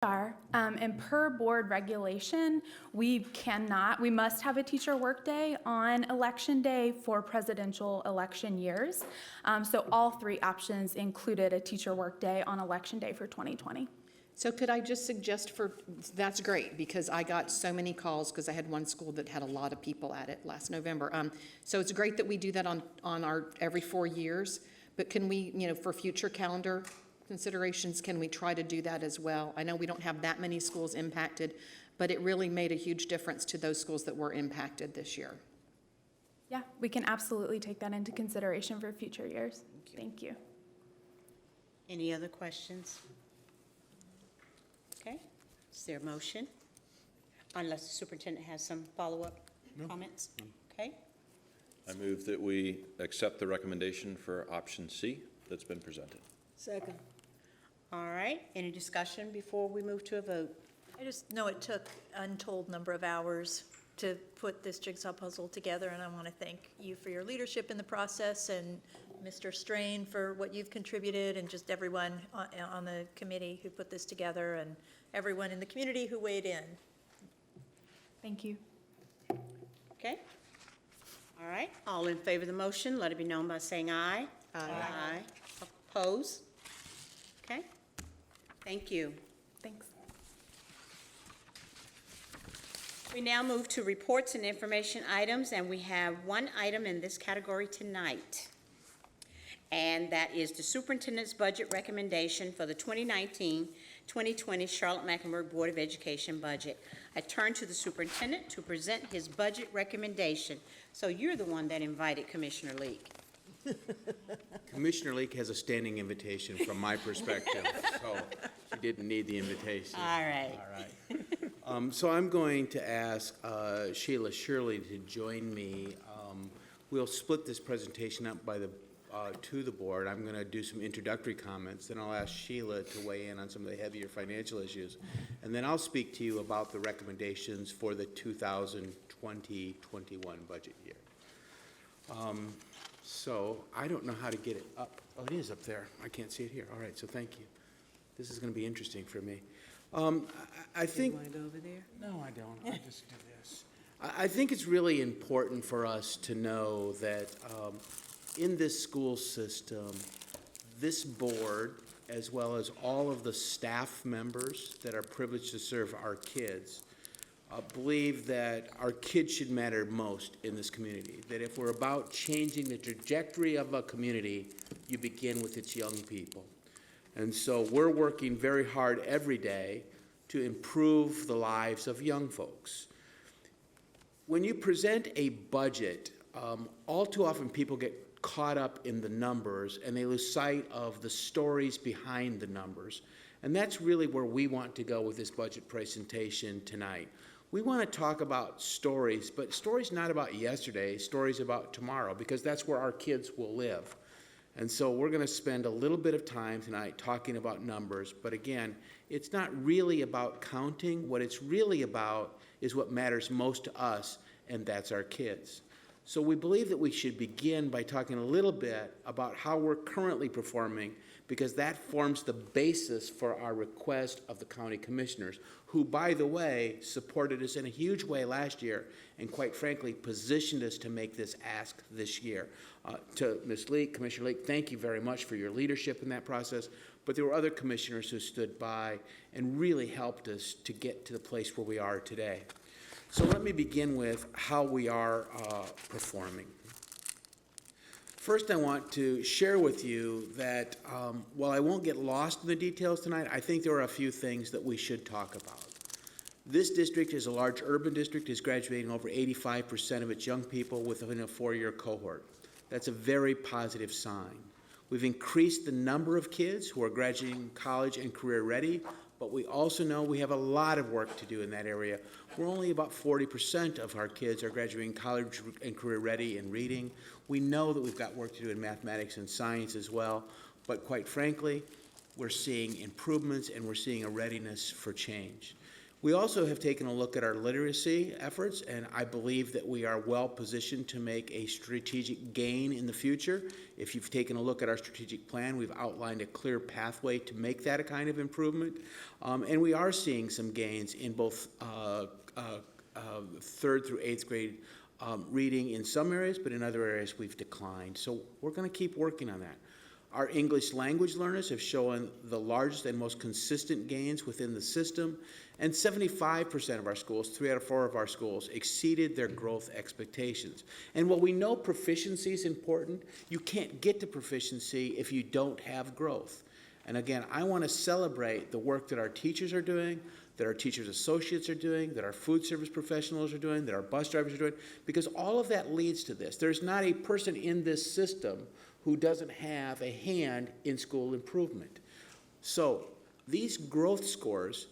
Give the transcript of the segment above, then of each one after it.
And per board regulation, we must have a teacher workday on election day for presidential election years. So all three options included a teacher workday on election day for 2020. So could I just suggest that's great, because I got so many calls because I had one school that had a lot of people at it last November. So it's great that we do that on our every 4 years, but can we, for future calendar considerations, can we try to do that as well? I know we don't have that many schools impacted, but it really made a huge difference to those schools that were impacted this year. Yeah, we can absolutely take that into consideration for future years. Thank you. Any other questions? Okay, is there a motion? Unless the superintendent has some follow-up comments? Okay, I move that we accept the recommendation for option C that's been presented. Second. all right, any discussion before we move to a vote? I just know it took untold number of hours to put this jigsaw puzzle together, and I want to thank you for your leadership in the process, and Mr. Strain for what you've contributed, and just everyone on the committee who put this together, and everyone in the community who weighed in. Thank you. Okay, all right, all in favor of the motion, let it be known by saying aye. Aye. Oppose? Okay, thank you. Thanks. We now move to reports and information items, and we have one item in this category tonight. And that is the superintendent's budget recommendation for the 2019-2020 Charlotte-Mecklenburg Board of Education budget. I turn to the superintendent to present his budget recommendation. So you're the one that invited Commissioner Leak. Commissioner Leak has a standing invitation from my perspective, so she didn't need the invitation. All right. All right. So I'm going to ask Sheila Shirley to join me. We'll split this presentation up by to the board. I'm going to do some introductory comments, then I'll ask Sheila to weigh in on some of the heavier financial issues, and then I'll speak to you about the recommendations for the 2020-21 budget year. So I don't know how to get it up. Oh, it is up there. I can't see it here. All right, so thank you. This is going to be interesting for me. I think. You want to go over there? No, I don't. I'll just do this. I think it's really important for us to know that in this school system, this board, as well as all of the staff members that are privileged to serve our kids, believe that our kids should matter most in this community. That if we're about changing the trajectory of a community, you begin with its young people. And so we're working very hard every day to improve the lives of young folks. When you present a budget, all too often people get caught up in the numbers and they lose sight of the stories behind the numbers. And that's really where we want to go with this budget presentation tonight. We want to talk about stories, but stories not about yesterday, stories about tomorrow, because that's where our kids will live. And so we're going to spend a little bit of time tonight talking about numbers, but again, it's not really about counting. What it's really about is what matters most to us, and that's our kids. So we believe that we should begin by talking a little bit about how we're currently performing, because that forms the basis for our request of the county commissioners, who, by the way, supported us in a huge way last year and, quite frankly, positioned us to make this ask this year. To Ms. Leak, Commissioner Leak, thank you very much for your leadership in that process, but there were other commissioners who stood by and really helped us to get to the place where we are today. So let me begin with how we are performing. First, I want to share with you that while I won't get lost in the details tonight, I think there are a few things that we should talk about. This district is a large urban district, is graduating over 85% of its young people within a 4-year cohort. That's a very positive sign. We've increased the number of kids who are graduating college and career ready, but we also know we have a lot of work to do in that area. We're only about 40% of our kids are graduating college and career ready in reading. We know that we've got work to do in mathematics and science as well, but quite frankly, we're seeing improvements and we're seeing a readiness for change. We also have taken a look at our literacy efforts, and I believe that we are well positioned to make a strategic gain in the future. If you've taken a look at our strategic plan, we've outlined a clear pathway to make that a kind of improvement. And we are seeing some gains in both third through eighth grade reading in some areas, but in other areas we've declined. So we're going to keep working on that. Our English language learners have shown the largest and most consistent gains within the system, and 75% of our schools, 3 out of 4 of our schools, exceeded their growth expectations. And while we know proficiency is important, you can't get to proficiency if you don't have growth. And again, I want to celebrate the work that our teachers are doing, that our teachers' associates are doing, that our food service professionals are doing, that our bus drivers are doing, because all of that leads to this. There's not a person in this system who doesn't have a hand in school improvement. So these growth scores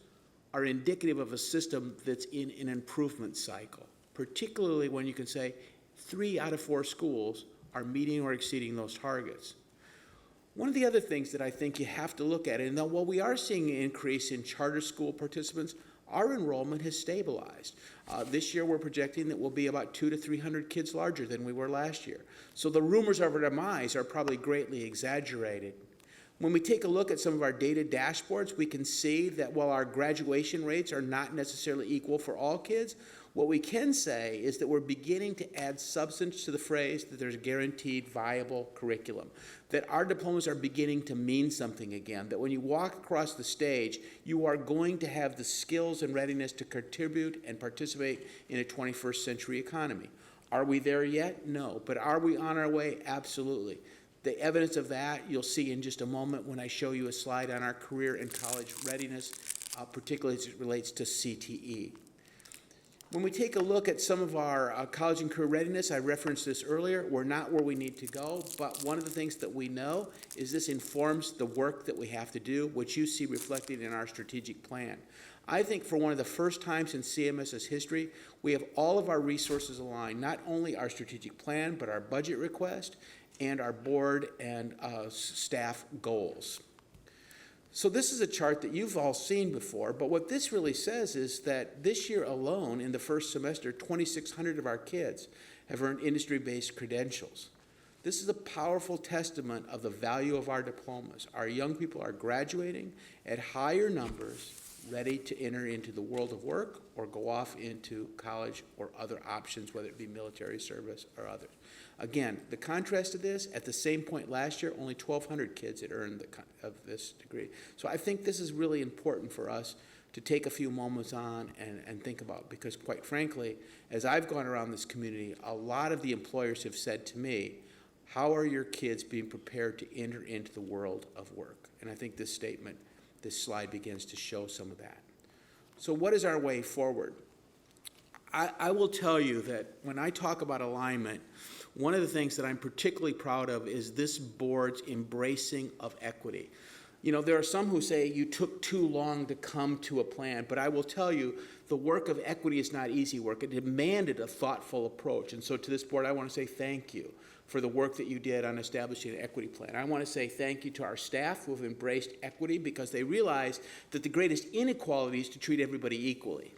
are indicative of a system that's in an improvement cycle, particularly when you can say 3 out of 4 schools are meeting or exceeding those targets. One of the other things that I think you have to look at, and while we are seeing an increase in charter school participants, our enrollment has stabilized. This year we're projecting that we'll be about 200 to 300 kids larger than we were last year. So the rumors of our demise are probably greatly exaggerated. When we take a look at some of our data dashboards, we can see that while our graduation rates are not necessarily equal for all kids, what we can say is that we're beginning to add substance to the phrase that there's guaranteed viable curriculum, that our diplomas are beginning to mean something again, that when you walk across the stage, you are going to have the skills and readiness to contribute and participate in a 21st century economy. Are we there yet? No. But are we on our way? Absolutely. The evidence of that you'll see in just a moment when I show you a slide on our career and college readiness, particularly as it relates to CTE. When we take a look at some of our college and career readiness, I referenced this earlier, we're not where we need to go, but one of the things that we know is this informs the work that we have to do, which you see reflected in our strategic plan. I think for one of the first times in CMS's history, we have all of our resources aligned, not only our strategic plan, but our budget request and our board and staff goals. So this is a chart that you've all seen before, but what this really says is that this year alone, in the first semester, 2,600 of our kids have earned industry-based credentials. This is a powerful testament of the value of our diplomas. Our young people are graduating at higher numbers, ready to enter into the world of work or go off into college or other options, whether it be military service or others. Again, the contrast to this, at the same point last year, only 1,200 kids had earned of this degree. So I think this is really important for us to take a few moments on and think about, because quite frankly, as I've gone around this community, a lot of the employers have said to me, how are your kids being prepared to enter into the world of work? And I think this statement, this slide begins to show some of that. So what is our way forward? I will tell you that when I talk about alignment, one of the things that I'm particularly proud of is this board's embracing of equity. You know, there are some who say you took too long to come to a plan, but I will tell you the work of equity is not easy work. It demanded a thoughtful approach. And so to this board, I want to say thank you for the work that you did on establishing an equity plan. I want to say thank you to our staff who have embraced equity, because they realize that the greatest inequality is to treat everybody equally.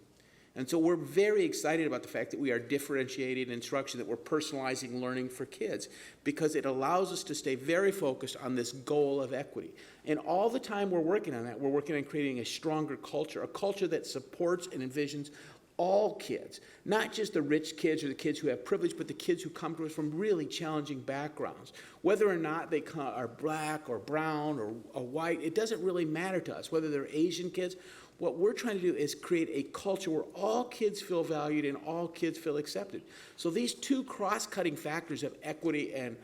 And so we're very excited about the fact that we are differentiating instruction, that we're personalizing learning for kids, because it allows us to stay very focused on this goal of equity. And all the time we're working on that, we're working on creating a stronger culture, a culture that supports and envisions all kids, not just the rich kids or the kids who have privilege, but the kids who come to us from really challenging backgrounds. Whether or not they are black or brown or white, it doesn't really matter to us, whether they're Asian kids. What we're trying to do is create a culture where all kids feel valued and all kids feel accepted. So these two cross-cutting factors of equity and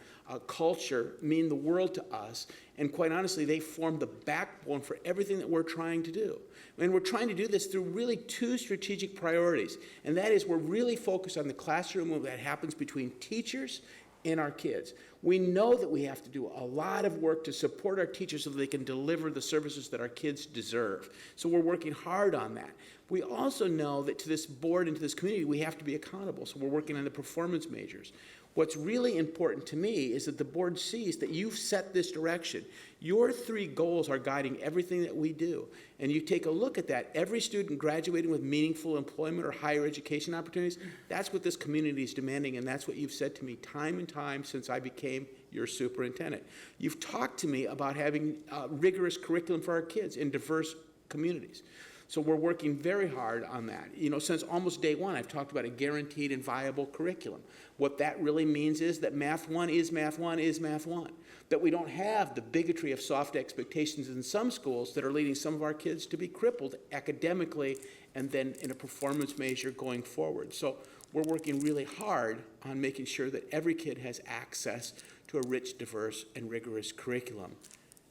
culture mean the world to us, and quite honestly, they form the backbone for everything that we're trying to do. And we're trying to do this through really 2 strategic priorities, and that is we're really focused on the classroom that happens between teachers and our kids. We know that we have to do a lot of work to support our teachers so that they can deliver the services that our kids deserve. So we're working hard on that. We also know that to this board and to this community, we have to be accountable. So we're working on the performance measures. What's really important to me is that the board sees that you've set this direction. Your 3 goals are guiding everything that we do. And you take a look at that. Every student graduating with meaningful employment or higher education opportunities, that's what this community is demanding, and that's what you've said to me time and time since I became your superintendent. You've talked to me about having rigorous curriculum for our kids in diverse communities. So we're working very hard on that. You know, since almost day one, I've talked about a guaranteed and viable curriculum. What that really means is that Math 1 is Math 1 is Math 1. That we don't have the bigotry of soft expectations in some schools that are leading some of our kids to be crippled academically and then in a performance measure going forward. So we're working really hard on making sure that every kid has access to a rich, diverse, and rigorous curriculum.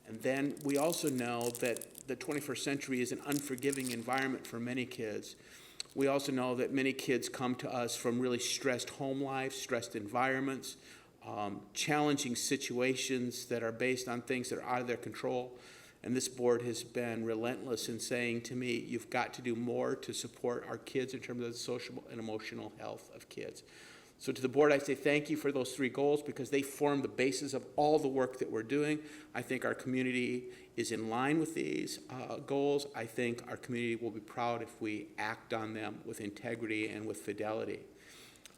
And then we also know that the 21st century is an unforgiving environment for many kids. We also know that many kids come to us from really stressed home lives, stressed environments, challenging situations that are based on things that are out of their control. And this board has been relentless in saying to me, you've got to do more to support our kids in terms of the social and emotional health of kids. So to the board, I say thank you for those 3 goals because they form the basis of all the work that we're doing. I think our community is in line with these goals. I think our community will be proud if we act on them with integrity and with fidelity.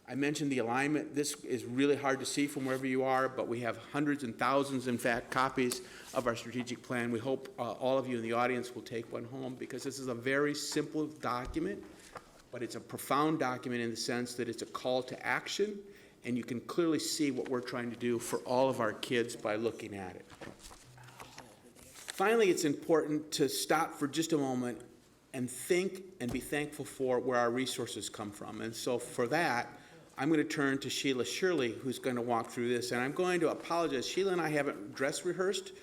I mentioned the alignment. This is really hard to see from wherever you are, but we have hundreds and thousands, in fact, copies of our strategic plan. We hope all of you in the audience will take one home because this is a very simple document, but it's a profound document in the sense that it's a call to action, and you can clearly see what we're trying to do for all of our kids by looking at it. Finally, it's important to stop for just a moment and think and be thankful for where our resources come from. And so for that, I'm going to turn to Sheila Shirley, who's going to walk through this. And I'm going to apologize. Sheila and I haven't dress rehearsed,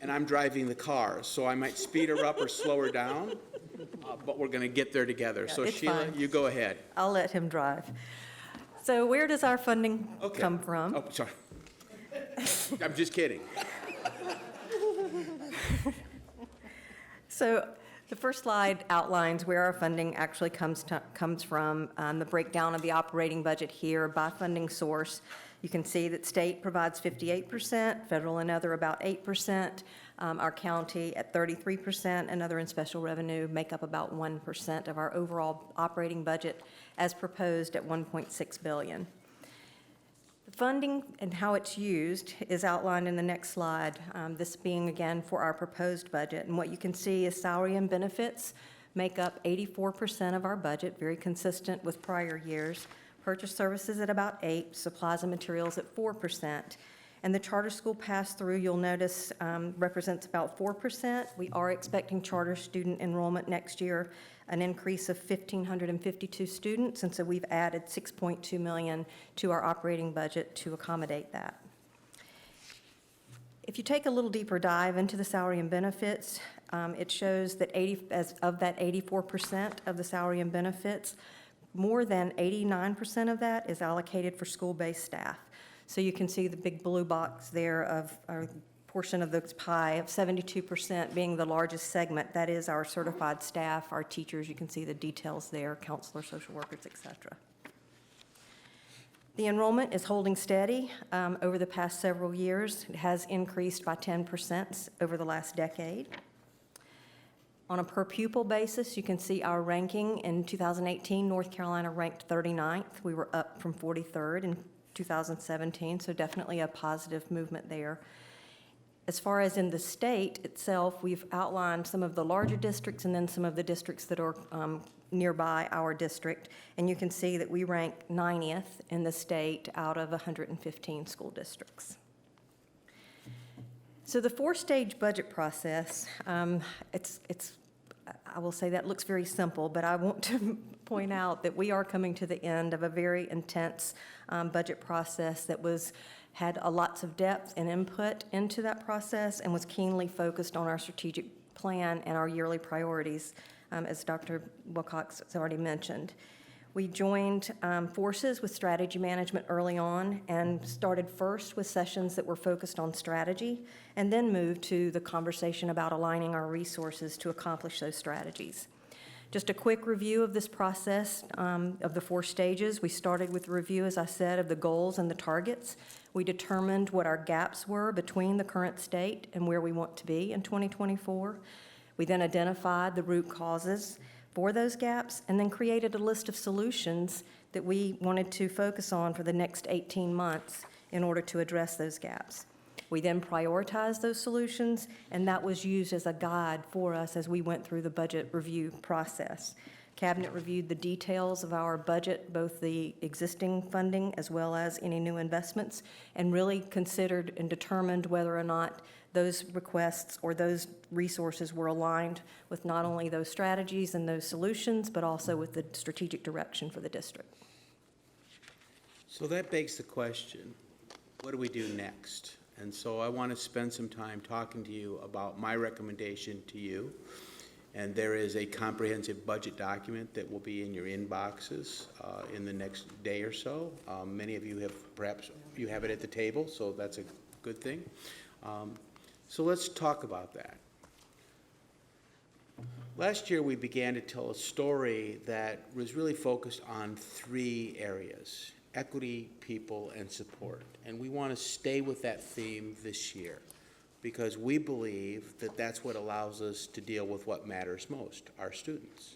and I'm driving the car. So I might speed her up or slow her down, but we're going to get there together. So it's Sheila, fine. you go ahead. I'll let him drive. So where does our funding Okay. come from? Oh, sorry. I'm just kidding. So the first slide outlines where our funding actually comes from, the breakdown of the operating budget here by funding source. You can see that state provides 58%, federal and other about 8%, our county at 33%, and other and special revenue make up about 1% of our overall operating budget as proposed at $1.6 billion. The funding and how it's used is outlined in the next slide, this being again for our proposed budget. And what you can see is salary and benefits make up 84% of our budget, very consistent with prior years. Purchase services at about 8%, supplies and materials at 4%. And the charter school pass-through, you'll notice, represents about 4%. We are expecting charter student enrollment next year, an increase of 1,552 students, and so we've added $6.2 million to our operating budget to accommodate that. If you take a little deeper dive into the salary and benefits, it shows that of that 84% of the salary and benefits, more than 89% of that is allocated for school-based staff. So you can see the big blue box there of our portion of the pie of 72% being the largest segment. That is our certified staff, our teachers. You can see the details there, counselors, social workers, et cetera. The enrollment is holding steady over the past several years. It has increased by 10% over the last decade. On a per pupil basis, you can see our ranking in 2018, North Carolina ranked 39th. We were up from 43rd in 2017, so definitely a positive movement there. As far as in the state itself, we've outlined some of the larger districts and then some of the districts that are nearby our district, and you can see that we rank 90th in the state out of 115 school districts. So the 4-stage budget process, I will say that looks very simple, but I want to point out that we are coming to the end of a very intense budget process that had lots of depth and input into that process and was keenly focused on our strategic plan and our yearly priorities, as Dr. Wilcox has already mentioned. We joined forces with strategy management early on and started first with sessions that were focused on strategy and then moved to the conversation about aligning our resources to accomplish those strategies. Just a quick review of this process of the 4 stages. We started with a review, as I said, of the goals and the targets. We determined what our gaps were between the current state and where we want to be in 2024. We then identified the root causes for those gaps and then created a list of solutions that we wanted to focus on for the next 18 months in order to address those gaps. We then prioritized those solutions, and that was used as a guide for us as we went through the budget review process. Cabinet reviewed the details of our budget, both the existing funding as well as any new investments, and really considered and determined whether or not those requests or those resources were aligned with not only those strategies and those solutions, but also with the strategic direction for the district. So that begs the question, what do we do next? And so I want to spend some time talking to you about my recommendation to you. And there is a comprehensive budget document that will be in your inboxes in the next day or so. Many of you have, perhaps you have it at the table, so that's a good thing. So let's talk about that. Last year, we began to tell a story that was really focused on 3 areas: equity, people, and support. And we want to stay with that theme this year because we believe that that's what allows us to deal with what matters most, our students.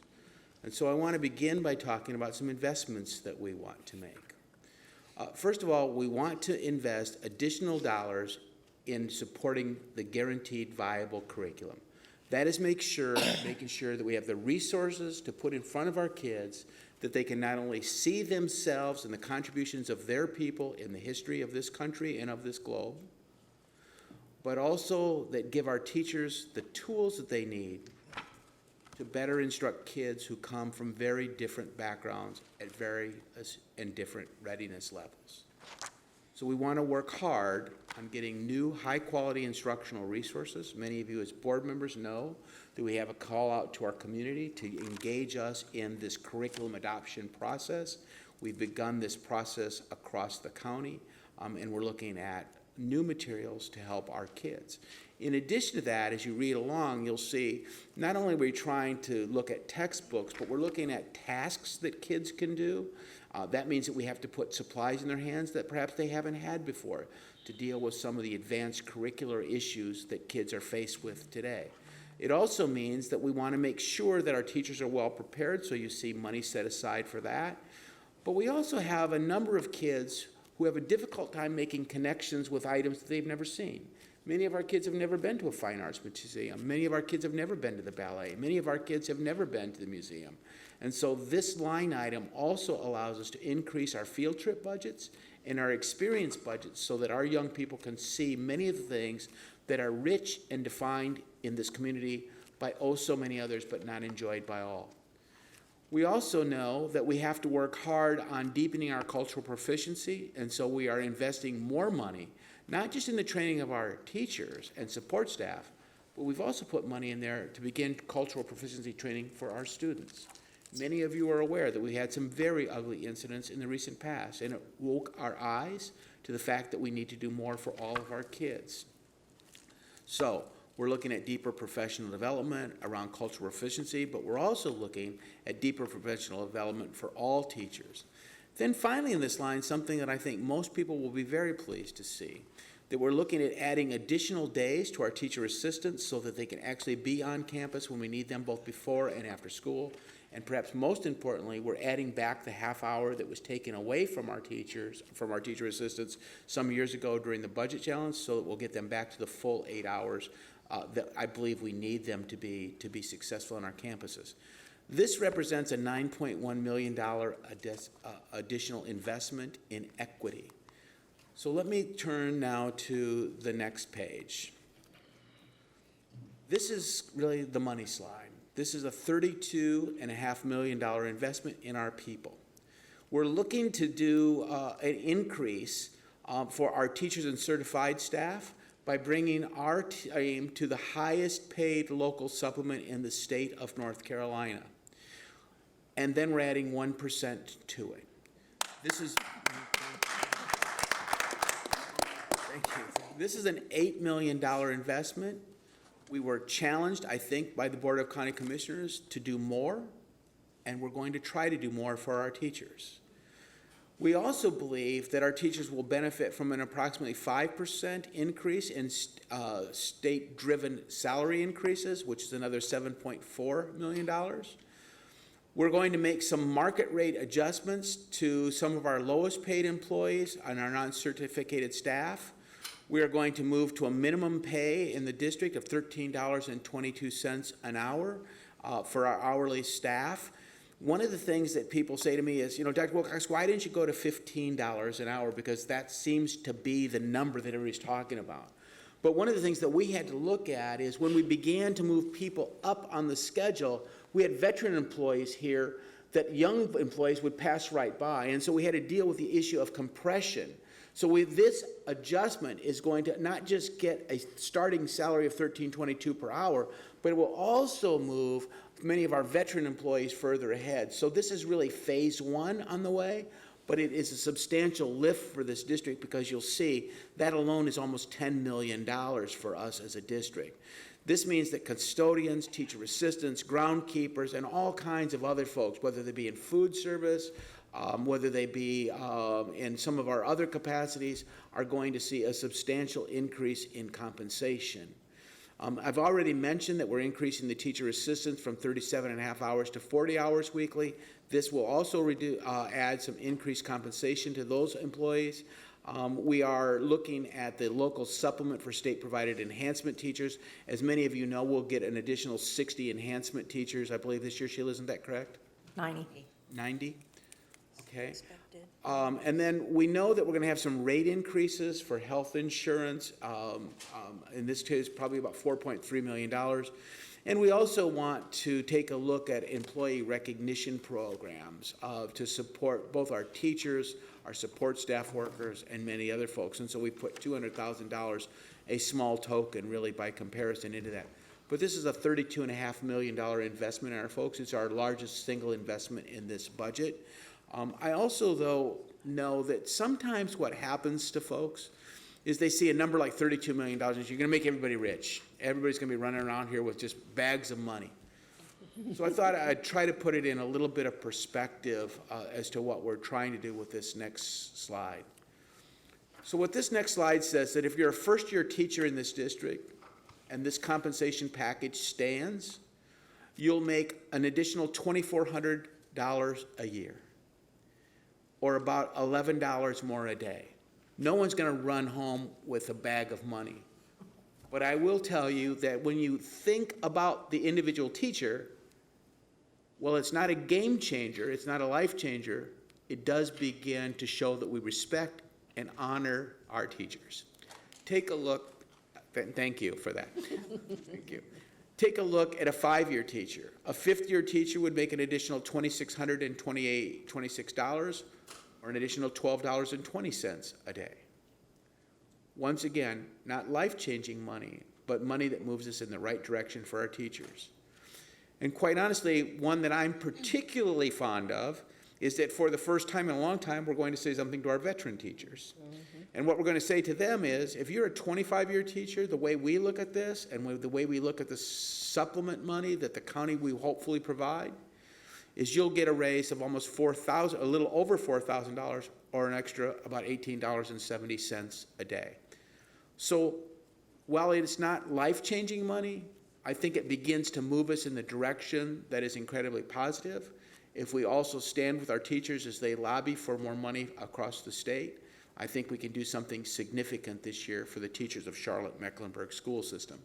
And so I want to begin by talking about some investments that we want to make. First of all, we want to invest additional dollars in supporting the guaranteed viable curriculum. That is making sure that we have the resources to put in front of our kids that they can not only see themselves and the contributions of their people in the history of this country and of this globe, but also that give our teachers the tools that they need to better instruct kids who come from very different backgrounds at various and different readiness levels. So we want to work hard on getting new high-quality instructional resources. Many of you as board members know that we have a call out to our community to engage us in this curriculum adoption process. We've begun this process across the county, and we're looking at new materials to help our kids. In addition to that, as you read along, you'll see not only are we trying to look at textbooks, but we're looking at tasks that kids can do. That means that we have to put supplies in their hands that perhaps they haven't had before to deal with some of the advanced curricular issues that kids are faced with today. It also means that we want to make sure that our teachers are well prepared, so you see money set aside for that. But we also have a number of kids who have a difficult time making connections with items that they've never seen. Many of our kids have never been to a fine arts museum. Many of our kids have never been to the ballet. Many of our kids have never been to the museum. And so this line item also allows us to increase our field trip budgets and our experience budgets so that our young people can see many of the things that are rich and defined in this community by oh so many others, but not enjoyed by all. We also know that we have to work hard on deepening our cultural proficiency, and so we are investing more money, not just in the training of our teachers and support staff, but we've also put money in there to begin cultural proficiency training for our students. Many of you are aware that we had some very ugly incidents in the recent past, and it woke our eyes to the fact that we need to do more for all of our kids. So we're looking at deeper professional development around cultural proficiency, but we're also looking at deeper professional development for all teachers. Then finally in this line, something that I think most people will be very pleased to see, that we're looking at adding additional days to our teacher assistants so that they can actually be on campus when we need them both before and after school. And perhaps most importantly, we're adding back the half hour that was taken away from our teachers, from our teacher assistants some years ago during the budget challenge, so that we'll get them back to the full 8 hours that I believe we need them to be successful on our campuses. This represents a $9.1 million additional investment in equity. So let me turn now to the next page. This is really the money slide. This is a $32.5 million investment in our people. We're looking to do an increase for our teachers and certified staff by bringing our team to the highest paid local supplement in the state of North Carolina. And then we're adding 1% to it. This is, thank you. This is an $8 million investment. We were challenged, I think, by the Board of County Commissioners to do more, and we're going to try to do more for our teachers. We also believe that our teachers will benefit from an approximately 5% increase in state-driven salary increases, which is another $7.4 million. We're going to make some market rate adjustments to some of our lowest paid employees and our non-certificated staff. We are going to move to a minimum pay in the district of $13.22 an hour for our hourly staff. One of the things that people say to me is, Dr. Wilcox, why didn't you go to $15 an hour? Because that seems to be the number that everybody's talking about. But one of the things that we had to look at is when we began to move people up on the schedule, we had veteran employees here that young employees would pass right by. And so we had to deal with the issue of compression. So this adjustment is going to not just get a starting salary of $13.22 per hour, but it will also move many of our veteran employees further ahead. So this is really phase one on the way, but it is a substantial lift for this district because you'll see that alone is almost $10 million for us as a district. This means that custodians, teacher assistants, groundkeepers, and all kinds of other folks, whether they be in food service, whether they be in some of our other capacities, are going to see a substantial increase in compensation. I've already mentioned that we're increasing the teacher assistants from 37.5 hours to 40 hours weekly. This will also add some increased compensation to those employees. We are looking at the local supplement for state-provided enhancement teachers. As many of you know, we'll get an additional 60 enhancement teachers, I believe, this year. Sheila, isn't that correct? 90. 90? Okay. And then we know that we're going to have some rate increases for health insurance. In this case, probably about $4.3 million. And we also want to take a look at employee recognition programs to support both our teachers, our support staff workers, and many other folks. And so we put $200,000, a small token really by comparison, into that. But this is a $32.5 million investment in our folks. It's our largest single investment in this budget. I also, though, know that sometimes what happens to folks is they see a number like $32 million and you're going to make everybody rich. Everybody's going to be running around here with just bags of money. So I thought I'd try to put it in a little bit of perspective as to what we're trying to do with this next slide. So what this next slide says, that if you're a first-year teacher in this district and this compensation package stands, you'll make an additional $2,400 a year, or about $11 more a day. No one's going to run home with a bag of money. But I will tell you that when you think about the individual teacher, well, it's not a game changer, it's not a life changer, it does begin to show that we respect and honor our teachers. Take a look, thank you for that. Thank you. Take a look at a 5-year teacher. A 5th-year teacher would make an additional $2,626, or an additional $12.20 a day. Once again, not life-changing money, but money that moves us in the right direction for our teachers. And quite honestly, one that I'm particularly fond of is that for the first time in a long time, we're going to say something to our veteran teachers. And what we're going to say to them is, if you're a 25-year teacher, the way we look at this and the way we look at the supplement money that the county will hopefully provide, is you'll get a raise of almost $4,000, a little over $4,000, or an extra about $18.70 a day. So while it's not life-changing money, I think it begins to move us in the direction that is incredibly positive. If we also stand with our teachers as they lobby for more money across the state, I think we can do something significant this year for the teachers of Charlotte-Mecklenburg school system.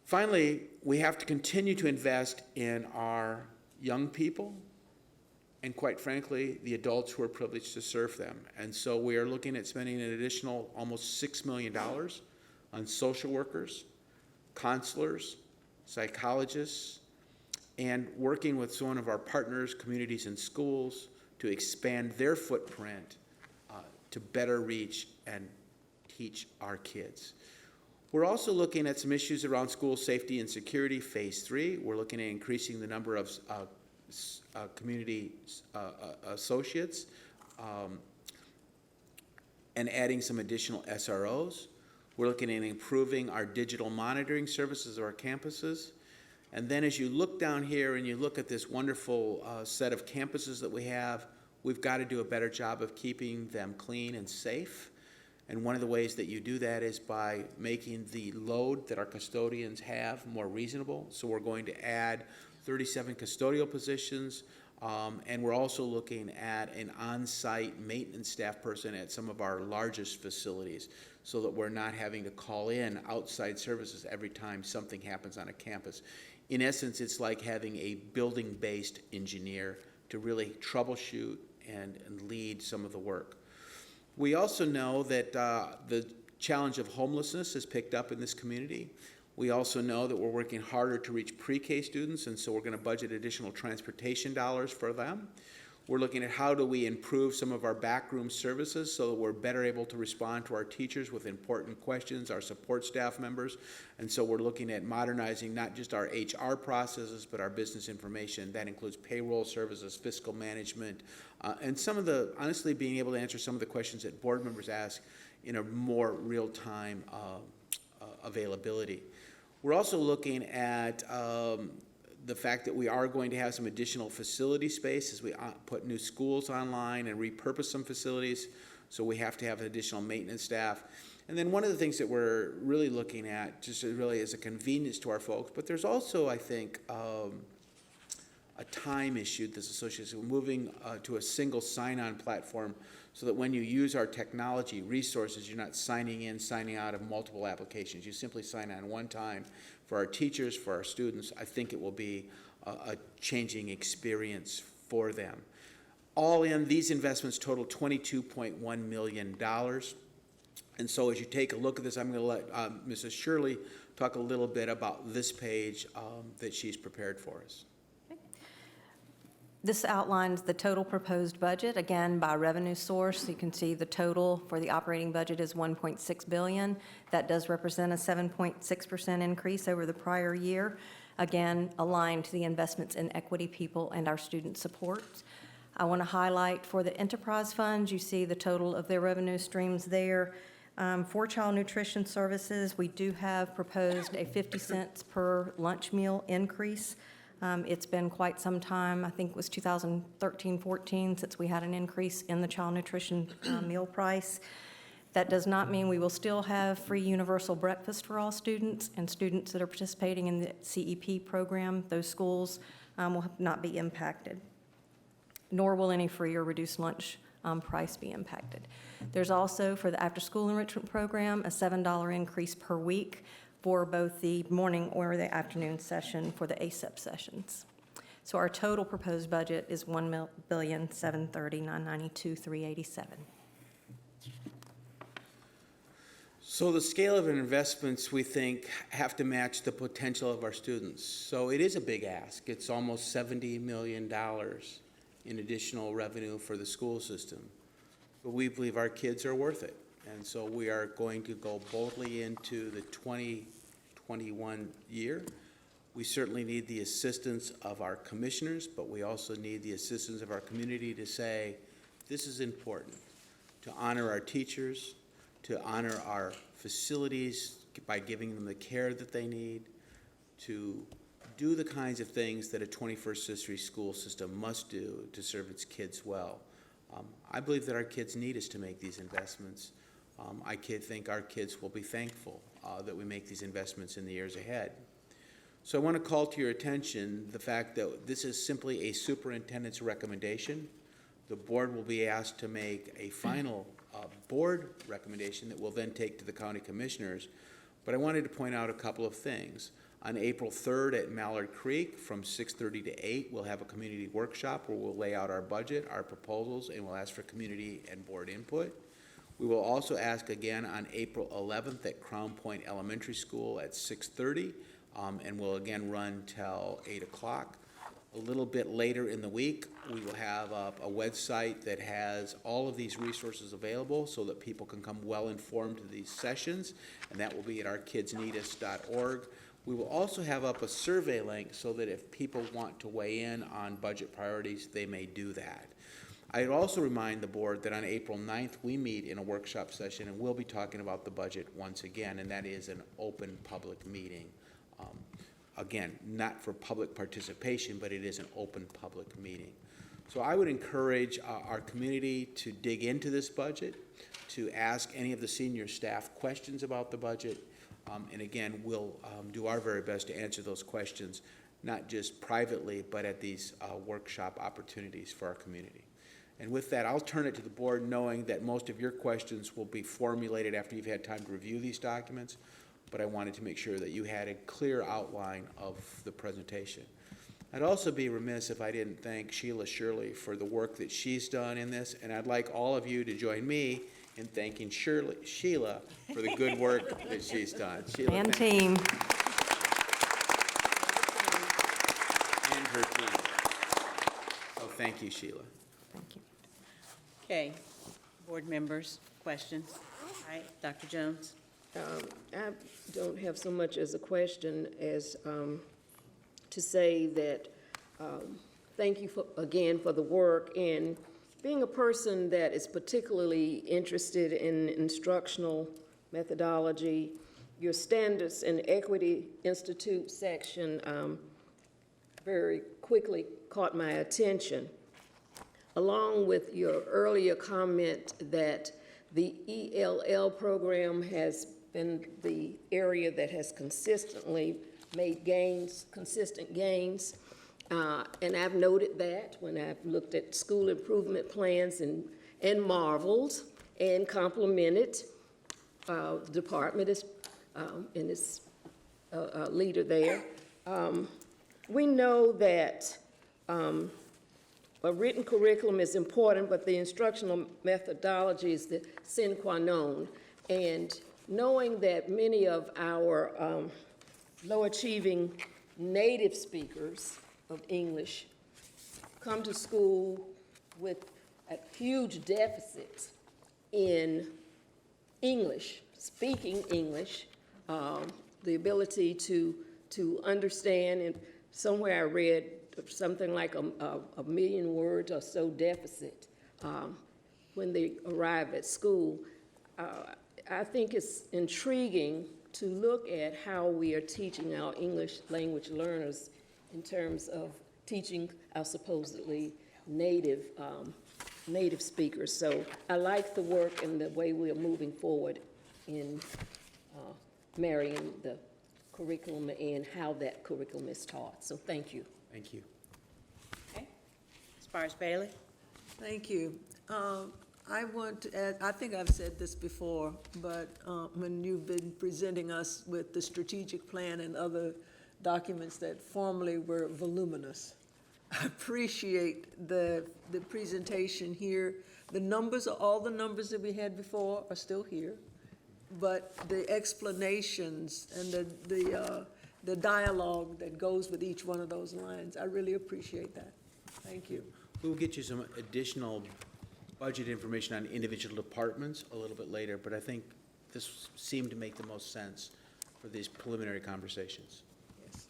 Finally, we have to continue to invest in our young people and, quite frankly, the adults who are privileged to serve them. And so we are looking at spending an additional almost $6 million on social workers, counselors, psychologists, and working with some of our partners, communities, and schools to expand their footprint to better reach and teach our kids. We're also looking at some issues around school safety and security, phase 3. We're looking at increasing the number of community associates and adding some additional SROs. We're looking at improving our digital monitoring services of our campuses. And then as you look down here and you look at this wonderful set of campuses that we have, we've got to do a better job of keeping them clean and safe. And one of the ways that you do that is by making the load that our custodians have more reasonable. So we're going to add 37 custodial positions, and we're also looking at an on-site maintenance staff person at some of our largest facilities so that we're not having to call in outside services every time something happens on a campus. In essence, it's like having a building-based engineer to really troubleshoot and lead some of the work. We also know that the challenge of homelessness has picked up in this community. We also know that we're working harder to reach pre-K students, and so we're going to budget additional transportation dollars for them. We're looking at how do we improve some of our backroom services so that we're better able to respond to our teachers with important questions, our support staff members. And so we're looking at modernizing not just our HR processes, but our business information. That includes payroll services, fiscal management, and some of the, honestly, being able to answer some of the questions that board members ask in a more real-time availability. We're also looking at the fact that we are going to have some additional facility space as we put new schools online and repurpose some facilities, so we have to have additional maintenance staff. And then one of the things that we're really looking at, just really as a convenience to our folks, but there's also, I think, a time issue that's associated with moving to a single sign-on platform so that when you use our technology resources, you're not signing in, signing out of multiple applications. You simply sign on one time. For our teachers, for our students, I think it will be a changing experience for them. All in, these investments total $22.1 million. And so as you take a look at this, I'm going to let Mrs. Shirley talk a little bit about this page that she's prepared for us. This outlines the total proposed budget, again, by revenue source. You can see the total for the operating budget is $1.6 billion. That does represent a 7.6% increase over the prior year, again, aligned to the investments in equity, people, and our student support. I want to highlight for the enterprise funds, you see the total of their revenue streams there. For child nutrition services, we do have proposed a 50 cents per lunch meal increase. It's been quite some time, I think it was 2013-14, since we had an increase in the child nutrition meal price. That does not mean we will still have free universal breakfast for all students, and students that are participating in the CEP program, those schools will not be impacted, nor will any free or reduced lunch price be impacted. There's also, for the after-school enrichment program, a $7 increase per week for both the morning or the afternoon session for the ASEP sessions. So our total proposed budget is $1,730,992,387. So the scale of investments, we think, have to match the potential of our students. So it is a big ask. It's almost $70 million in additional revenue for the school system. But we believe our kids are worth it. And so we are going to go boldly into the 2021 year. We certainly need the assistance of our commissioners, but we also need the assistance of our community to say, this is important, to honor our teachers, to honor our facilities by giving them the care that they need, to do the kinds of things that a 21st century school system must do to serve its kids well. I believe that our kids need us to make these investments. I think our kids will be thankful that we make these investments in the years ahead. So I want to call to your attention the fact that this is simply a superintendent's recommendation. The board will be asked to make a final board recommendation that we'll then take to the county commissioners. But I wanted to point out a couple of things. On April 3rd at Mallard Creek from 6:30 to 8, we'll have a community workshop where we'll lay out our budget, our proposals, and we'll ask for community and board input. We will also ask again on April 11th at Crown Point Elementary School at 6:30, and we'll again run till 8 o'clock. A little bit later in the week, we will have a website that has all of these resources available so that people can come well-informed to these sessions, and that will be at ourkidsneedus.org. We will also have up a survey link so that if people want to weigh in on budget priorities, they may do that. I'd also remind the board that on April 9th, we meet in a workshop session, and we'll be talking about the budget once again, and that is an open public meeting. Again, not for public participation, but it is an open public meeting. So I would encourage our community to dig into this budget, to ask any of the senior staff questions about the budget. And again, we'll do our very best to answer those questions, not just privately, but at these workshop opportunities for our community. And with that, I'll turn it to the board, knowing that most of your questions will be formulated after you've had time to review these documents, but I wanted to make sure that you had a clear outline of the presentation. I'd also be remiss if I didn't thank Sheila Shirley for the work that she's done in this, and I'd like all of you to join me in thanking Sheila for the good work that she's done. Sheila, And thank you. team. And her team. So thank you, Sheila. Thank you. Okay, board members, questions? All right, Dr. Jones? I don't have so much as a question as to say that thank you again for the work, and being a person that is particularly interested in instructional methodology, your Standards and Equity Institute section very quickly caught my attention, along with your earlier comment that the ELL program has been the area that has consistently made gains, consistent gains. And I've noted that when I've looked at school improvement plans and marveled and complimented the department and its leader there. We know that a written curriculum is important, but the instructional methodology is the sine qua non. And knowing that many of our low-achieving native speakers of English come to school with a huge deficit in English, speaking English, the ability to understand, and somewhere I read something like a million words or so deficit when they arrive at school. I think it's intriguing to look at how we are teaching our English language learners in terms of teaching our supposedly native speakers. So I like the work and the way we are moving forward in marrying the curriculum and how that curriculum is taught. So thank you. Thank you. Okay. Ms. Barnes-Bailey? Thank you. I want to add, I think I've said this before, but when you've been presenting us with the strategic plan and other documents that formerly were voluminous, I appreciate the presentation here. The numbers, all the numbers that we had before are still here, but the explanations and the dialogue that goes with each one of those lines, I really appreciate that. Thank you. We'll get you some additional budget information on individual departments a little bit later, but I think this seemed to make the most sense for these preliminary conversations. Yes.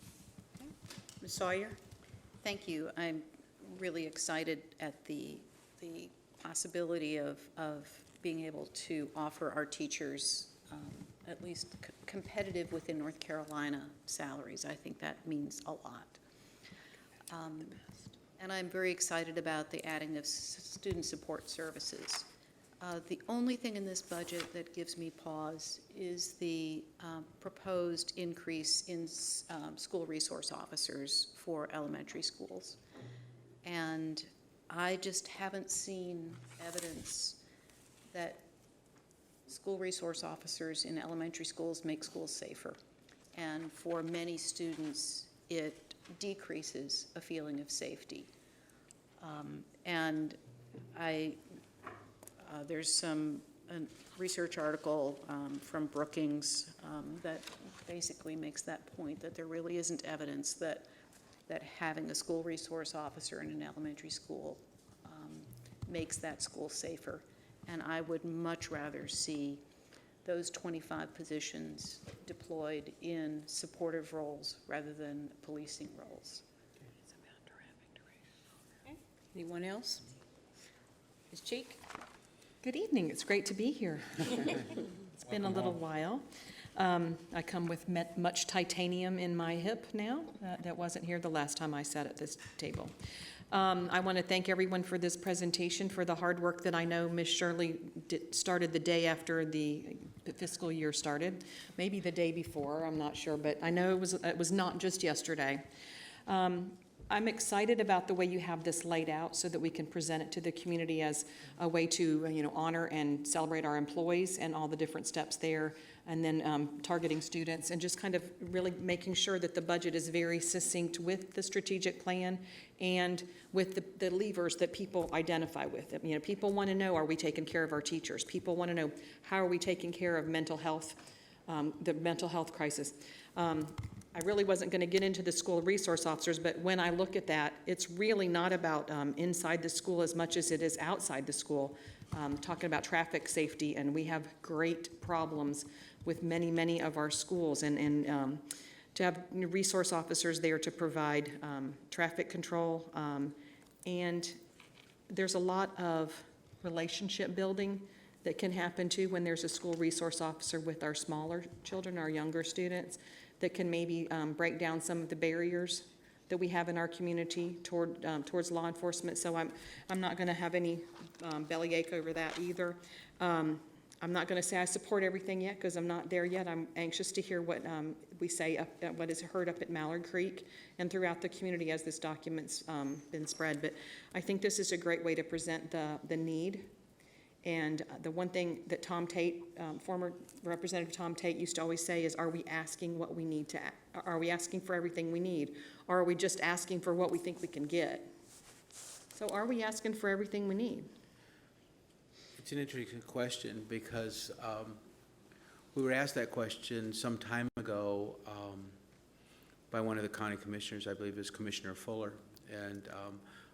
Ms. Sawyer? Thank you. I'm really excited at the possibility of being able to offer our teachers at least competitive within North Carolina salaries. I think that means a lot. And I'm very excited about the adding of student support services. The only thing in this budget that gives me pause is the proposed increase in school resource officers for elementary schools. And I just haven't seen evidence that school resource officers in elementary schools make schools safer. And for many students, it decreases a feeling of safety. And there's a research article from Brookings that basically makes that point, that there really isn't evidence that having a school resource officer in an elementary school makes that school safer. And I would much rather see those 25 positions deployed in supportive roles rather than policing roles. Okay. Anyone else? Ms. Cheek? Good evening. It's great to be here. It's been a little while. I come with much titanium in my hip now. That wasn't here the last time I sat at this table. I want to thank everyone for this presentation, for the hard work that I know Ms. Shirley started the day after the fiscal year started, maybe the day before, I'm not sure, but I know it was not just yesterday. I'm excited about the way you have this laid out so that we can present it to the community as a way to, honor and celebrate our employees and all the different steps there, and then targeting students and just kind of really making sure that the budget is very succinct with the strategic plan and with the levers that people identify with. People want to know, are we taking care of our teachers? People want to know, how are we taking care of mental health, the mental health crisis? I really wasn't going to get into the school resource officers, but when I look at that, it's really not about inside the school as much as it is outside the school, talking about traffic safety, and we have great problems with many, many of our schools, and to have resource officers there to provide traffic control, and there's a lot of relationship building that can happen too when there's a school resource officer with our smaller children, our younger students, that can maybe break down some of the barriers that we have in our community towards law enforcement. So I'm not going to have any bellyache over that either. I'm not going to say I support everything yet because I'm not there yet. I'm anxious to hear what we say, what is heard up at Mallard Creek and throughout the community as this document's been spread. But I think this is a great way to present the need. And the one thing that Tom Tate, former Representative Tom Tate, used to always say is, are we asking what we need to, are we asking for everything we need? Or are we just asking for what we think we can get? So are we asking for everything we need? It's an interesting question because we were asked that question some time ago by one of the county commissioners, I believe it was Commissioner Fuller. And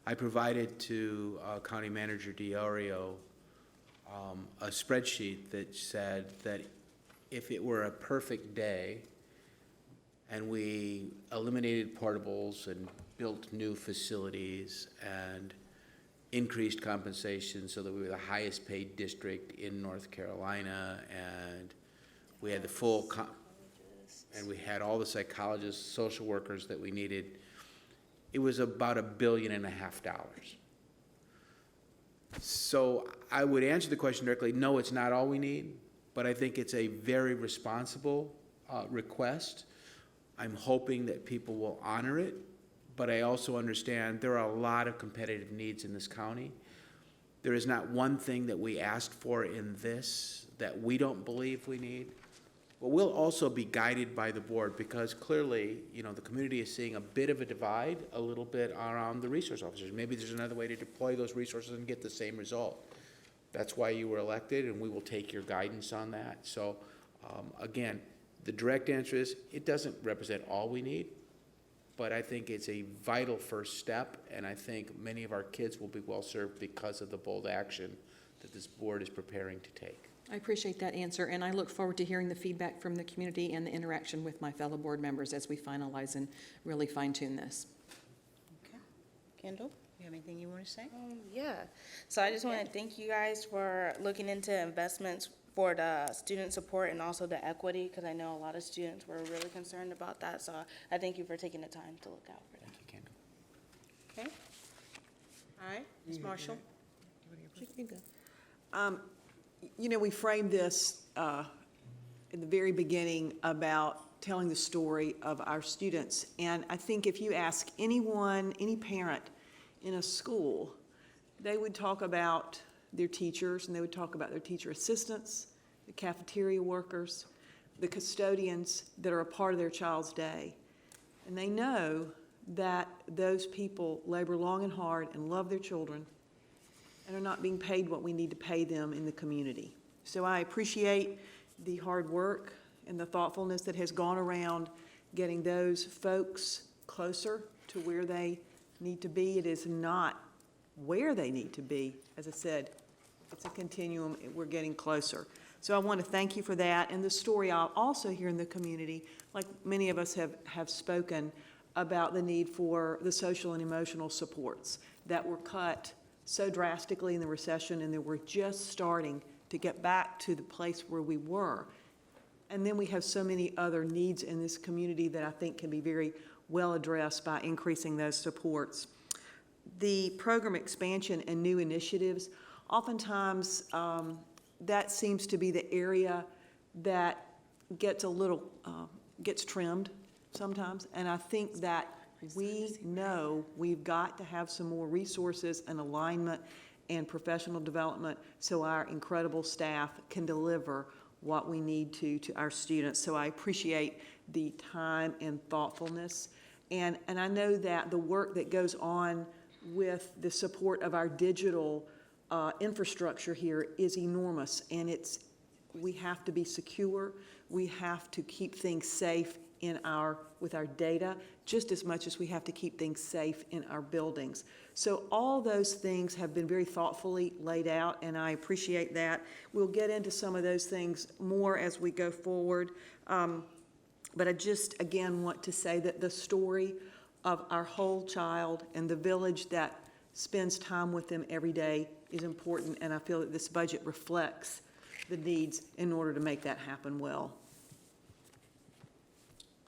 I provided to County Manager Diorio a spreadsheet that said that if it were a perfect day and we eliminated portables and built new facilities and increased compensation so that we were the highest paid district in North Carolina, and we had the full and we had all the psychologists, social workers that we needed, it was about $1.5 billion. So I would answer the question directly, no, it's not all we need, but I think it's a very responsible request. I'm hoping that people will honor it, but I also understand there are a lot of competitive needs in this county. There is not one thing that we asked for in this that we don't believe we need, but we'll also be guided by the board because clearly, the community is seeing a bit of a divide a little bit around the resource officers. Maybe there's another way to deploy those resources and get the same result. That's why you were elected, and we will take your guidance on that. So, again, the direct answer is it doesn't represent all we need, but I think it's a vital first step, and I think many of our kids will be well served because of the bold action that this board is preparing to take. I appreciate that answer, and I look forward to hearing the feedback from the community and the interaction with my fellow board members as we finalize and really fine-tune this. Okay. Kendall, you have anything you want to say? Yeah. So I just want to thank you guys for looking into investments for the student support and also the equity, because I know a lot of students were really concerned about that. So I thank you for taking the time to look out for that. Thank you, Kendall. Okay. All right, Ms. Marshall? We framed this in the very beginning about telling the story of our students. And I think if you ask anyone, any parent in a school, they would talk about their teachers, and they would talk about their teacher assistants, the cafeteria workers, the custodians that are a part of their child's day. And they know that those people labor long and hard and love their children and are not being paid what we need to pay them in the community. So I appreciate the hard work and the thoughtfulness that has gone around getting those folks closer to where they need to be. It is not where they need to be. As I said, it's a continuum. We're getting closer. So I want to thank you for that. And the story I'll also hear in the community, like many of us have spoken about the need for the social and emotional supports that were cut so drastically in the recession, and that we're just starting to get back to the place where we were. And then we have so many other needs in this community that I think can be very well addressed by increasing those supports. The program expansion and new initiatives, oftentimes that seems to be the area that gets a little, gets trimmed sometimes. And I think that we know we've got to have some more resources and alignment and professional development so our incredible staff can deliver what we need to our students. So I appreciate the time and thoughtfulness. And I know that the work that goes on with the support of our digital infrastructure here is enormous, and we have to be secure. We have to keep things safe with our data, just as much as we have to keep things safe in our buildings. So all those things have been very thoughtfully laid out, and I appreciate that. We'll get into some of those things more as we go forward. But I just, again, want to say that the story of our whole child and the village that spends time with them every day is important, and I feel that this budget reflects the needs in order to make that happen well.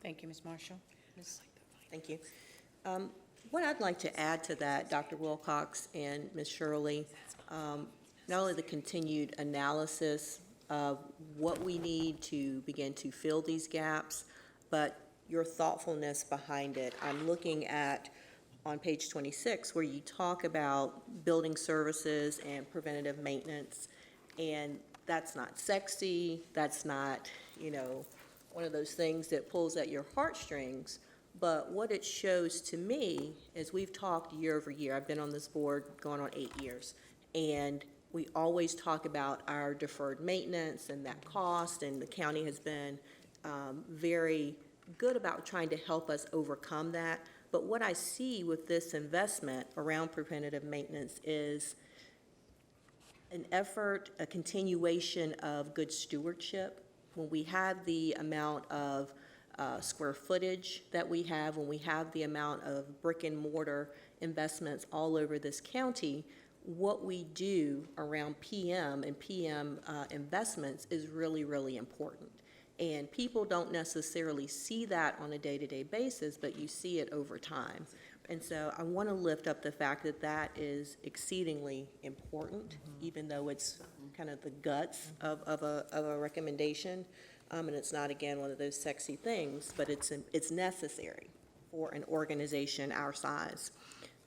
Thank you, Ms. Marshall. Thank you. What I'd like to add to that, Dr. Wilcox and Ms. Shirley, not only the continued analysis of what we need to begin to fill these gaps, but your thoughtfulness behind it. I'm looking at on page 26 where you talk about building services and preventative maintenance, and that's not sexy, that's not, one of those things that pulls at your heartstrings, but what it shows to me is we've talked year over year. I've been on this board going on 8 years, and we always talk about our deferred maintenance and that cost, and the county has been very good about trying to help us overcome that. But what I see with this investment around preventative maintenance is an effort, a continuation of good stewardship. When we have the amount of square footage that we have, when we have the amount of brick and mortar investments all over this county, what we do around PM and PM investments is really, really important. And people don't necessarily see that on a day-to-day basis, but you see it over time. And so I want to lift up the fact that that is exceedingly important, even though it's kind of the guts of a recommendation. And it's not, again, one of those sexy things, but it's necessary for an organization our size.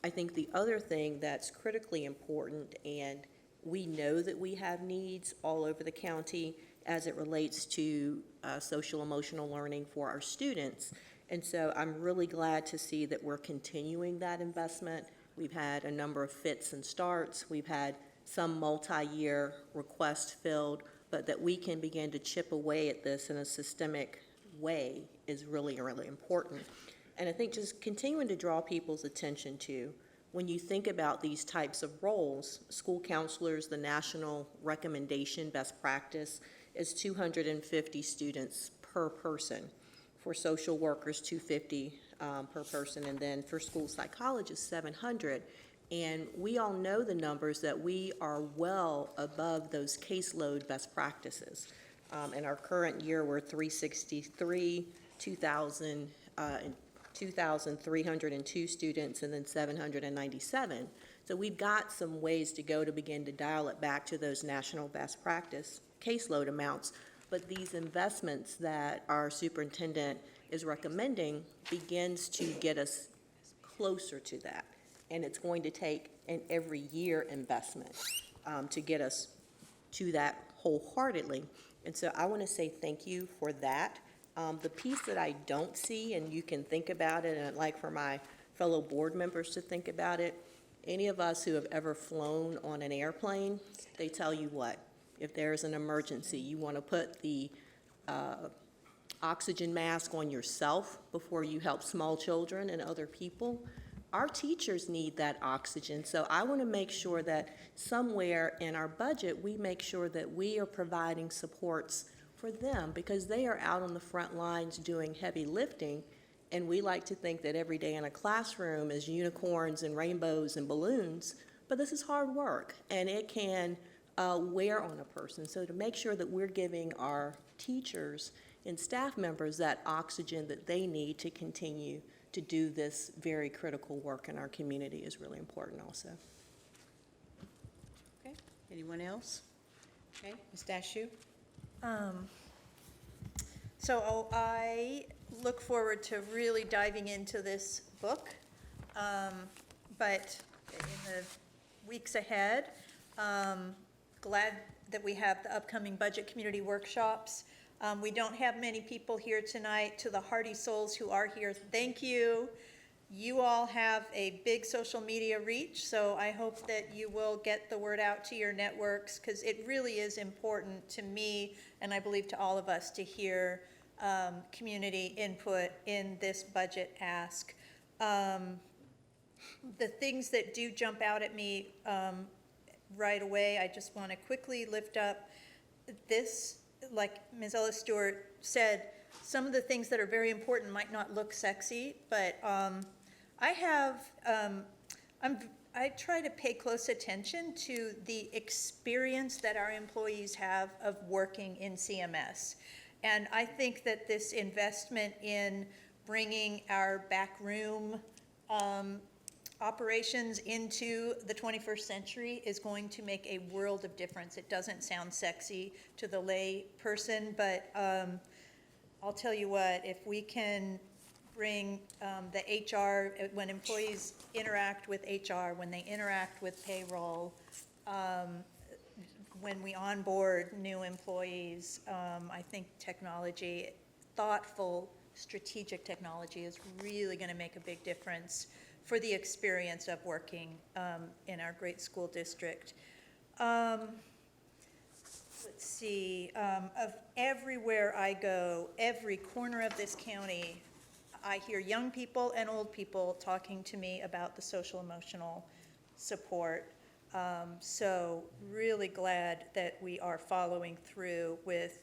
I think the other thing that's critically important, and we know that we have needs all over the county as it relates to social emotional learning for our students. And so I'm really glad to see that we're continuing that investment. We've had a number of fits and starts. We've had some multi-year requests filled, but that we can begin to chip away at this in a systemic way is really, really important. And I think just continuing to draw people's attention to, when you think about these types of roles, school counselors, the national recommendation best practice is 250 students per person. For social workers, 250 per person, and then for school psychologists, 700. And we all know the numbers that we are well above those caseload best practices. In our current year, we're 363, 2,302 students, and then 797. So we've got some ways to go to begin to dial it back to those national best practice caseload amounts. But these investments that our superintendent is recommending begins to get us closer to that. And it's going to take an every year investment to get us to that wholeheartedly. And so I want to say thank you for that. The piece that I don't see, and you can think about it, and I'd like for my fellow board members to think about it, any of us who have ever flown on an airplane, they tell you what? If there's an emergency, you want to put the oxygen mask on yourself before you help small children and other people. Our teachers need that oxygen, so I want to make sure that somewhere in our budget, we make sure that we are providing supports for them, because they are out on the front lines doing heavy lifting, and we like to think that every day in a classroom is unicorns and rainbows and balloons, but this is hard work, and it can wear on a person. So to make sure that we're giving our teachers and staff members that oxygen that they need to continue to do this very critical work in our community is really important also. Okay, anyone else? Okay, Ms. Dashu? So I look forward to really diving into this book, but in the weeks ahead, glad that we have the upcoming budget community workshops. We don't have many people here tonight. To the hardy souls who are here, thank you. You all have a big social media reach, so I hope that you will get the word out to your networks, because it really is important to me, and I believe to all of us, to hear community input in this budget ask. The things that do jump out at me right away, I just want to quickly lift up this. Like Ms. Ellis Stewart said, some of the things that are very important might not look sexy, but I try to pay close attention to the experience that our employees have of working in CMS. And I think that this investment in bringing our backroom operations into the 21st century is going to make a world of difference. It doesn't sound sexy to the lay person, but I'll tell you what, if we can bring the HR, when employees interact with HR, when they interact with payroll, when we onboard new employees, I think technology, thoughtful, strategic technology is really going to make a big difference for the experience of working in our great school district. Let's see, of everywhere I go, every corner of this county, I hear young people and old people talking to me about the social emotional support. So really glad that we are following through with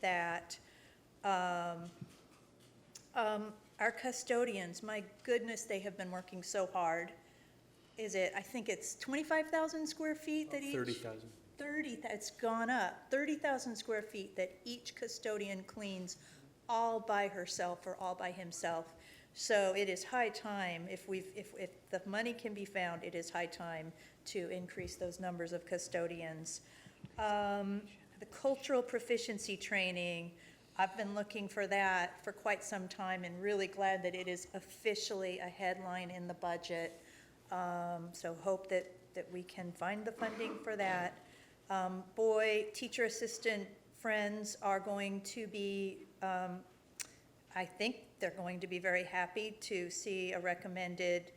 that. Our custodians, my goodness, they have been working so hard. I think it's 25,000 square feet that each? 30,000. 30, it's gone up, 30,000 square feet that each custodian cleans all by herself or all by himself. So it is high time, if the money can be found, it is high time to increase those numbers of custodians. The cultural proficiency training, I've been looking for that for quite some time and really glad that it is officially a headline in the budget. So hope that we can find the funding for that. BOE teacher assistant friends are going to be, I think they're going to be very happy to see a recommended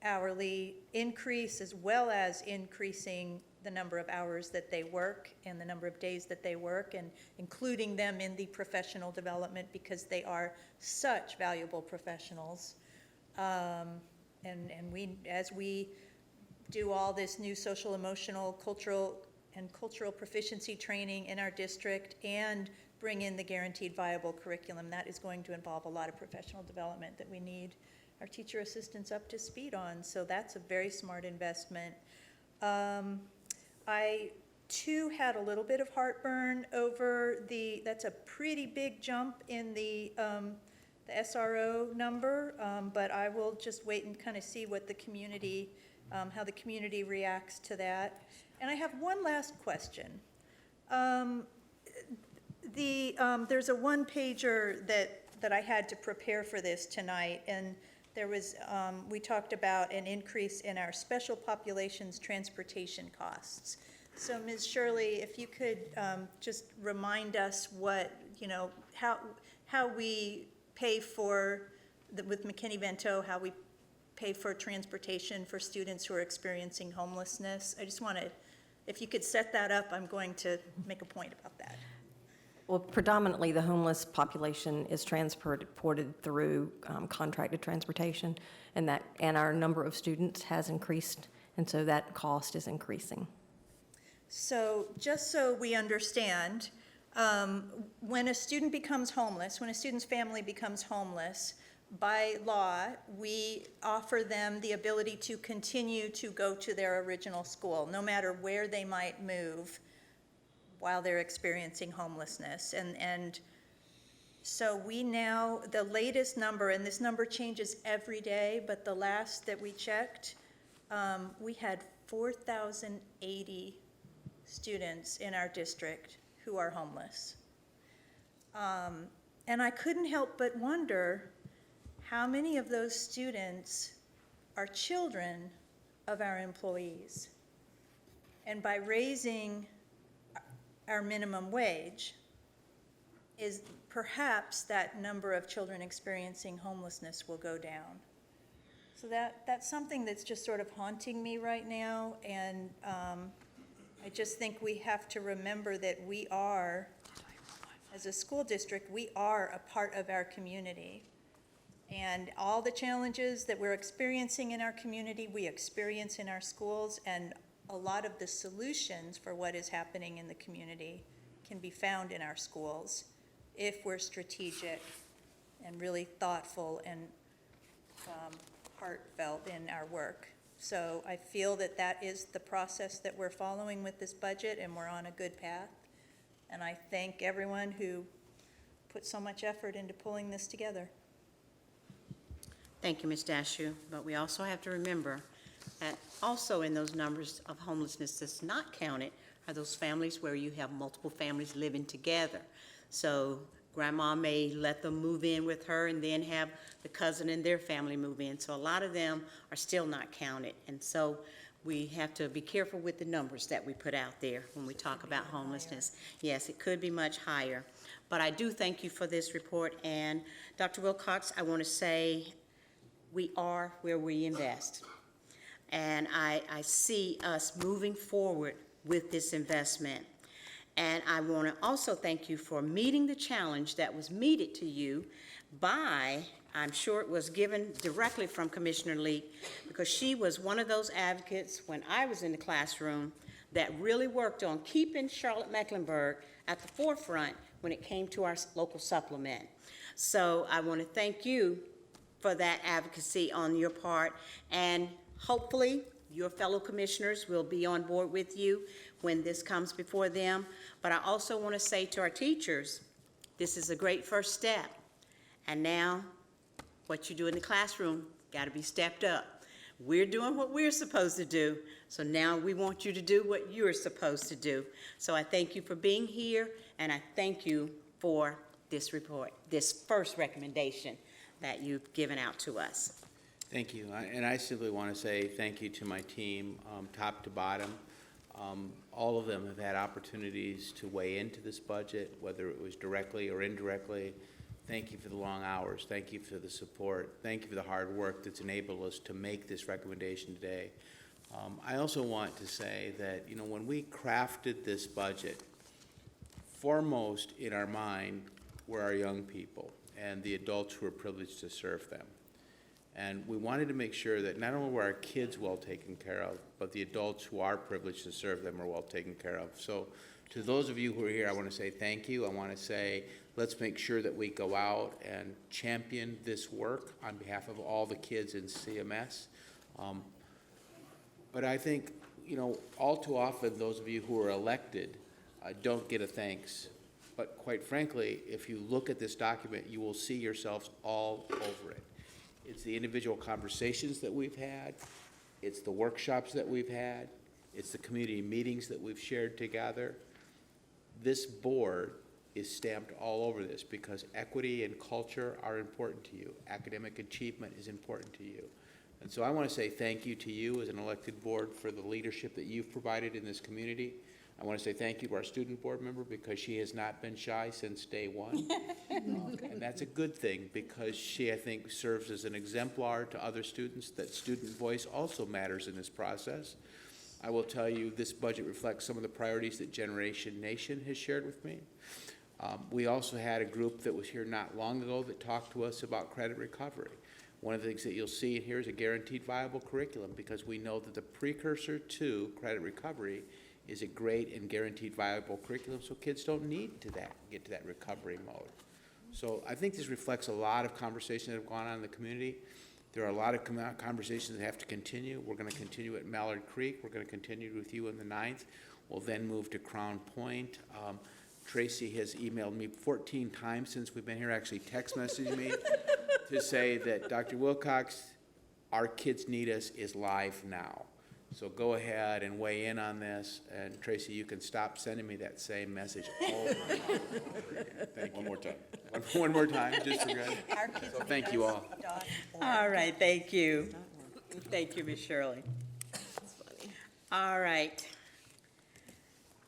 hourly increase, as well as increasing the number of hours that they work and the number of days that they work, and including them in the professional development, because they are such valuable professionals. And we, as we do all this new social, emotional, cultural proficiency training in our district and bring in the guaranteed viable curriculum, that is going to involve a lot of professional development that we need our teacher assistants up to speed on. So that's a very smart investment. I too had a little bit of heartburn over that's a pretty big jump in the SRO number, but I will just wait and kind of see what the community, how the community reacts to that. And I have one last question. There's a one-pager that I had to prepare for this tonight, and there was, we talked about an increase in our special populations transportation costs. So Ms. Shirley, if you could just remind us what, how we pay for, with McKinney-Vento, how we pay for transportation for students who are experiencing homelessness. I just want to, if you could set that up, I'm going to make a point about that. Well, predominantly, the homeless population is transported through contracted transportation, and our number of students has increased, and so that cost is increasing. So just so we understand, when a student becomes homeless, when a student's family becomes homeless, by law, we offer them the ability to continue to go to their original school, no matter where they might move. while they're experiencing homelessness. And so we now, the latest number, and this number changes every day, but the last that we checked, we had 4,080 students in our district who are homeless. And I couldn't help but wonder how many of those students are children of our employees. And by raising our minimum wage, is perhaps that number of children experiencing homelessness will go down. So that's something that's just sort of haunting me right now, and I just think we have to remember that we are, as a school district, we are a part of our community. And all the challenges that we're experiencing in our community, we experience in our schools, and a lot of the solutions for what is happening in the community can be found in our schools if we're strategic and really thoughtful and heartfelt in our work. So I feel that that is the process that we're following with this budget, and we're on a good path. And I thank everyone who put so much effort into pulling this together. Thank you, Ms. Dashu. But we also have to remember that also in those numbers of homelessness that's not counted are those families where you have multiple families living together. So grandma may let them move in with her and then have the cousin and their family move in. So a lot of them are still not counted. And so we have to be careful with the numbers that we put out there when we talk about homelessness. Yes, it could be much higher. But I do thank you for this report. And Dr. Wilcox, I want to say we are where we invest. And I see us moving forward with this investment. And I want to also thank you for meeting the challenge that was meted to you by, I'm sure it was given directly from Commissioner Leak, because she was one of those advocates when I was in the classroom that really worked on keeping Charlotte-Mecklenburg at the forefront when it came to our local supplement. So I want to thank you for that advocacy on your part, and hopefully your fellow commissioners will be on board with you when this comes before them. But I also want to say to our teachers, this is a great first step. And now what you do in the classroom got to be stepped up. We're doing what we're supposed to do, so now we want you to do what you're supposed to do. So I thank you for being here, and I thank you for this report, this first recommendation that you've given out to us. Thank you. And I simply want to say thank you to my team, top to bottom. All of them have had opportunities to weigh into this budget, whether it was directly or indirectly. Thank you for the long hours. Thank you for the support. Thank you for the hard work that's enabled us to make this recommendation today. I also want to say that, you know, when we crafted this budget, foremost in our mind were our young people and the adults who are privileged to serve them. And we wanted to make sure that not only were our kids well taken care of, but the adults who are privileged to serve them are well taken care of. So to those of you who are here, I want to say thank you. I want to say let's make sure that we go out and champion this work on behalf of all the kids in CMS. But I think, you know, all too often those of you who are elected don't get a thanks. But quite frankly, if you look at this document, you will see yourselves all over it. It's the individual conversations that we've had. It's the workshops that we've had. It's the community meetings that we've shared together. This board is stamped all over this because equity and culture are important to you. Academic achievement is important to you. And so I want to say thank you to you as an elected board for the leadership that you've provided in this community. I want to say thank you to our student board member because she has not been shy since day one. And that's a good thing because she, I think, serves as an exemplar to other students that student voice also matters in this process. I will tell you this budget reflects some of the priorities that Generation Nation has shared with me. We also had a group that was here not long ago that talked to us about credit recovery. One of the things that you'll see in here is a guaranteed viable curriculum because we know that the precursor to credit recovery is a great and guaranteed viable curriculum so kids don't need to get to that recovery mode. So I think this reflects a lot of conversations that have gone on in the community. There are a lot of conversations that have to continue. We're going to continue at Mallard Creek. We're going to continue with you on the 9th. We'll then move to Crown Point. Tracy has emailed me 14 times since we've been here, actually text messaged me to say that Dr. Wilcox, Our Kids Need Us is live now. So go ahead and weigh in on this, and Tracy, you can stop sending me that same message over and over again. Thank you. One more time. One more time, just for good. So thank you all. All right, thank you. Thank you, Ms. Shirley. All right.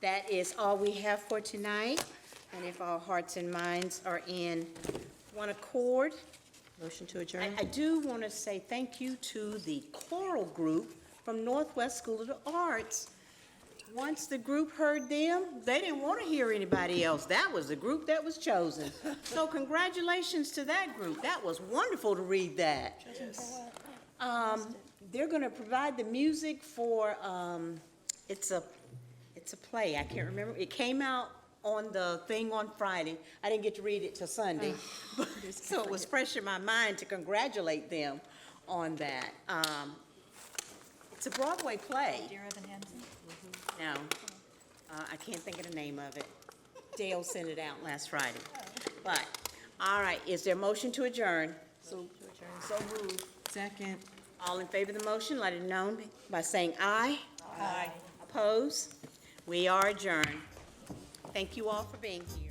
That is all we have for tonight, and if our hearts and minds are in one accord, Motion to adjourn? I do want to say thank you to the choral group from Northwest School of the Arts. Once the group heard them, they didn't want to hear anybody else. That was the group that was chosen. So congratulations to that group. That was wonderful to read that. They're going to provide the music for, it's a play. I can't remember. It came out on the thing on Friday. I didn't get to read it till Sunday. So it was fresh in my mind to congratulate them on that. It's a Broadway play. Dear Evan Hansen. No, I can't think of the name of it. Dale sent it out last Friday. But, all right, is there a motion to adjourn? So moved. Second. All in favor of the motion, let it known by saying aye. Aye. Oppose? We are adjourned. Thank you all for being here.